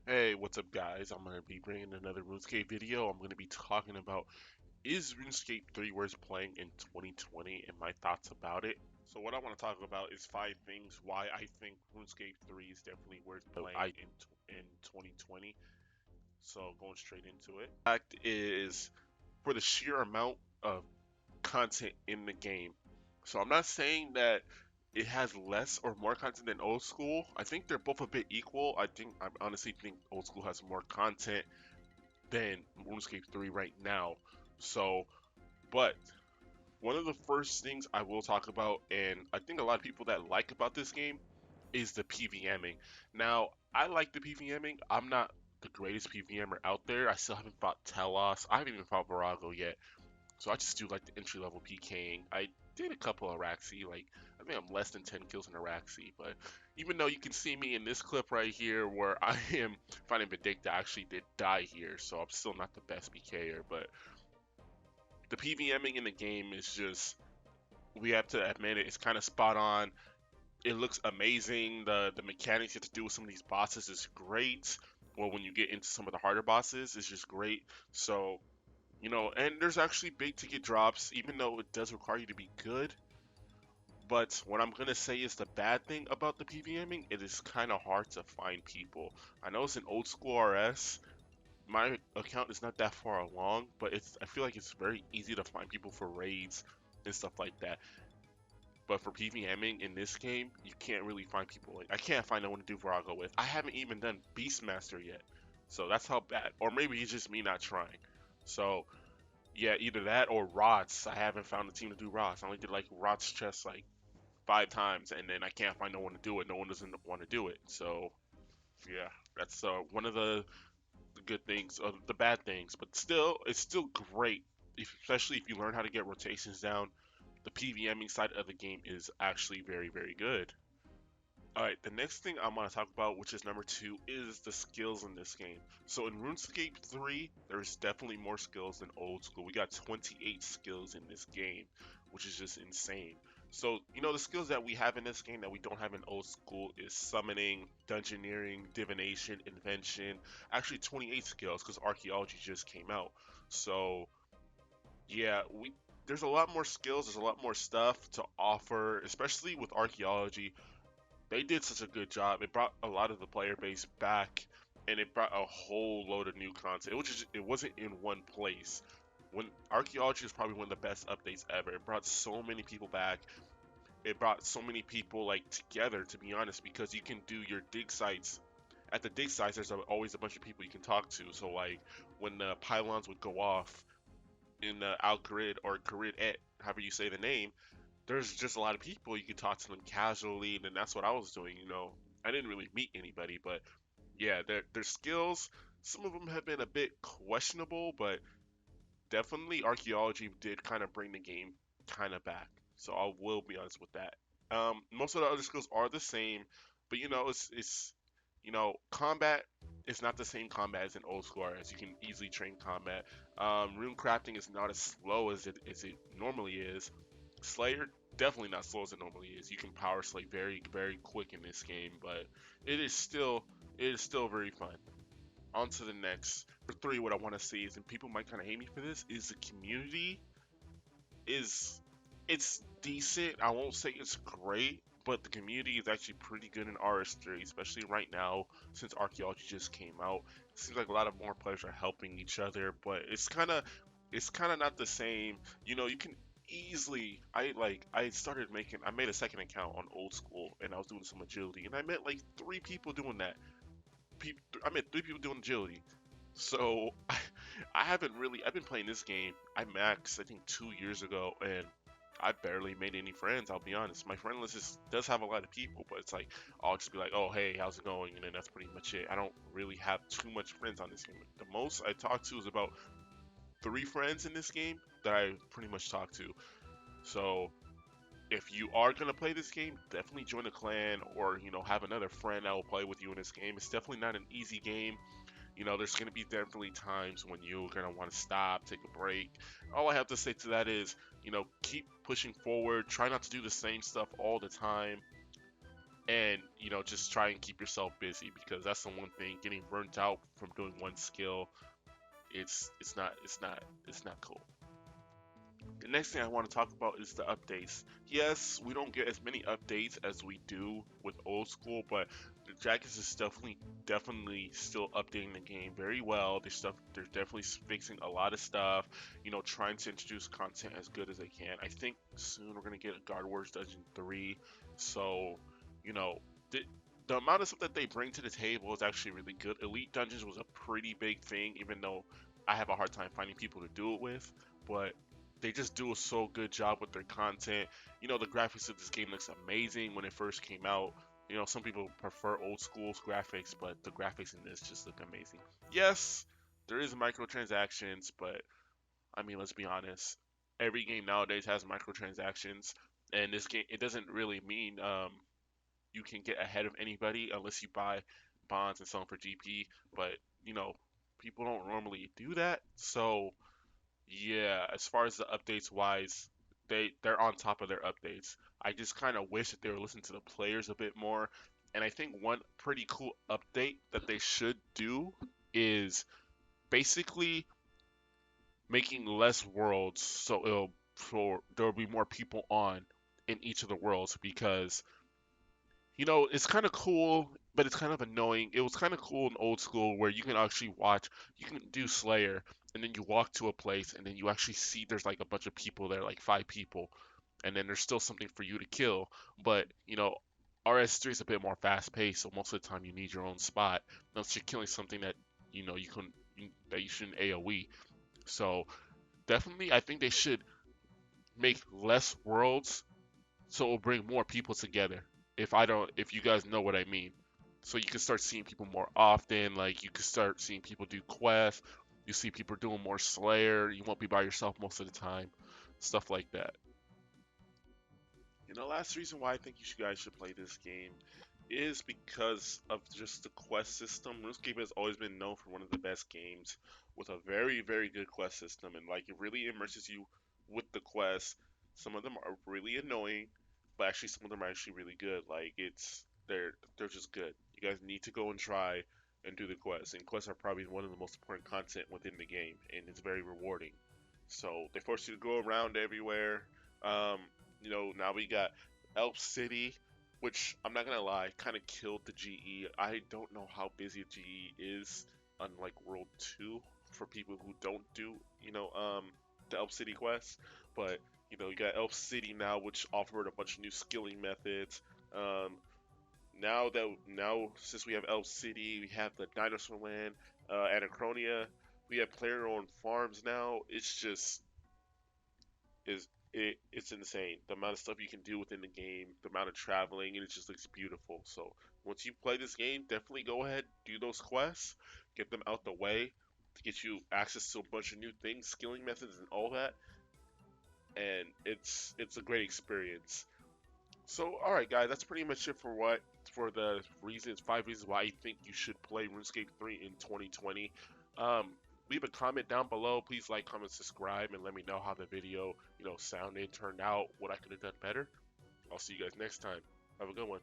Hey, what's up guys? I'm going to be bringing another RuneScape video. I'm going to be talking about is RuneScape 3 worth playing in 2020 and my thoughts about it. So what I want to talk about is 5 things why I think RuneScape 3 is definitely worth playing in 2020. So going straight into it. Fact is for the sheer amount of content in the game. So I'm not saying that it has less or more content than old school. I think they're both a bit equal. I honestly think old school has more content than RuneScape 3 right now. So, but one of the first things I will talk about, and I think a lot of people that like about this game, is the PVMing. Now, I like the PVMing. I'm not the greatest PVMer out there. I still haven't fought Telos. I haven't even fought Virago yet. So I just do like the entry level PKing. I did a couple of Araxi, like I think I'm less than 10 kills in Araxi, but even though you can see me in this clip right here where I am finding Vindicta, I actually did die here, so I'm still not the best PKer, but the PVMing in the game is just, we have to admit it, it's kind of spot on. It looks amazing. The mechanics you have to do with some of these bosses is great. Well, when you get into some of the harder bosses, it's just great. So and there's actually big ticket drops, even though it does require you to be good. But what I'm gonna say is the bad thing about the PVMing, it is kind of hard to find people. I know it's an old school RS. My account is not that far along, but I feel like it's very easy to find people for raids and stuff like that. But for PVMing in this game, you can't really find people. Like I can't find no one to do Virago with. I haven't even done Beastmaster yet, so that's how bad. Or maybe it's just me not trying. So yeah, either that or Rots. I haven't found a team to do Rots. I only did like Rots chess like 5 times, and then I can't find no one to do it. No one doesn't want to do it. So yeah, that's one of the good things, the bad things. But still, it's still great, especially if you learn how to get rotations down. The PVMing side of the game is actually very, very good. All right, the next thing I'm going to talk about, which is number two, is the skills in this game. So in RuneScape 3, there's definitely more skills than old school. We got 28 skills in this game, which is just insane. So, the skills that we have in this game that we don't have in old school is summoning, dungeoneering, divination, invention. Actually, 28 skills because archaeology just came out. So, yeah, there's a lot more skills, there's a lot more stuff to offer, especially with archaeology. They did such a good job. It brought a lot of the player base back, and it brought a whole load of new content. It wasn't in one place. When archaeology was probably one of the best updates ever. It brought so many people back. It brought so many people like together. To be honest, because you can do your dig sites. At the dig sites, there's always a bunch of people you can talk to. So like when the pylons would go off in the outgrid or grid et, however you say the name, there's just a lot of people you can talk to them casually, and that's what I was doing. I didn't really meet anybody, but yeah, their skills. Some of them have been a bit questionable, but definitely archaeology did kind of bring the game kind of back. So I will be honest with that. Most of the other skills are the same, but combat is not the same combat as an old school as you can easily train combat. Rune crafting is not as slow as it normally is. Slayer definitely not slow as it normally is. You can power slay very very quick in this game, but it is still it is still very fun. On to the next. For three, what I want to see is, and people might kind of hate me for this, is the community is it's decent. I won't say it's great, but the community is actually pretty good in RS3, especially right now since archaeology just came out. It seems like a lot of more players are helping each other, but it's kind of not the same. You can easily I made a second account on old school and I was doing some agility and I met like 3 people doing that. I met 3 people doing agility. So I've been playing this game. I maxed, I think 2 years ago, and I barely made any friends. I'll be honest. My friend list does have a lot of people, but it's like I'll just be like, oh hey, how's it going, and then that's pretty much it. I don't really have too much friends on this game. The most I talk to is about 3 friends in this game that I pretty much talk to. So if you are gonna play this game, definitely join a clan or have another friend that will play with you in this game. It's definitely not an easy game. There's going to be definitely times when you're going to want to stop, take a break. All I have to say to that is, keep pushing forward. Try not to do the same stuff all the time. and just try and keep yourself busy, because that's the one thing, getting burnt out from doing one skill, it's not cool. The next thing I want to talk about is the updates. Yes, we don't get as many updates as we do with old school, but the Jackets is definitely still updating the game very well. They're definitely fixing a lot of stuff, trying to introduce content as good as they can. I think soon we're gonna get a God Wars Dungeon 3, so you know the the amount of stuff that they bring to the table is actually really good. Elite Dungeons was a pretty big thing, even though I have a hard time finding people to do it with, but they just do a so good job with their content. The graphics of this game looks amazing when it first came out. Some people prefer old school's graphics, but the graphics in this just look amazing. Yes, there is microtransactions, but I mean, let's be honest. Every game nowadays has microtransactions, and this game, it doesn't really mean you can get ahead of anybody unless you buy bonds and sell them for GP. But you know, people don't normally do that, so yeah, as far as the updates wise, they're on top of their updates. I just kind of wish that they were listening to the players a bit more. And I think one pretty cool update that they should do is basically making less worlds, so there'll be more people on in each of the worlds, because it's kind of cool, but it's kind of annoying. It was kind of cool in old school where you can actually watch, you can do Slayer, and then you walk to a place, and then you actually see there's like a bunch of people there, like 5 people, and then there's still something for you to kill. But, RS3 is a bit more fast paced, so most of the time you need your own spot, unless you're killing something that, that you shouldn't AoE. So definitely, I think they should make less worlds so it'll bring more people together. If you guys know what I mean. So you can start seeing people more often. Like you can start seeing people do quests. You see people doing more Slayer. You won't be by yourself most of the time. Stuff like that. Last reason why I think guys should play this game is because of just the quest system. RuneScape has always been known for one of the best games with a very, very good quest system, and like it really immerses you with the quests. Some of them are really annoying, but actually some of them are actually really good. Like they're just good. You guys need to go and try and do the quests. And quests are probably one of the most important content within the game, and it's very rewarding. So they force you to go around everywhere. Um, now we got Elf City, which I'm not gonna lie, kind of killed the GE. I don't know how busy GE is on like World 2 for people who don't do, the Elf City quest. But you got Elf City now, which offered a bunch of new skilling methods. Um, now since we have Elf City, we have the Dinosaur Land, Anachronia. We have player-owned farms now. It's insane the amount of stuff you can do within the game, the amount of traveling, and it just looks beautiful. So once you play this game, definitely go ahead, do those quests, get them out the way to get you access to a bunch of new things, skilling methods, and all that. And it's a great experience. So all right, guys, that's pretty much it for the reasons, 5 reasons why I think you should play RuneScape 3 in 2020. Um, Leave a comment down below. Please like, comment, subscribe, and let me know how the video, sounded, turned out, what I could have done better. I'll see you guys next time. Have a good one.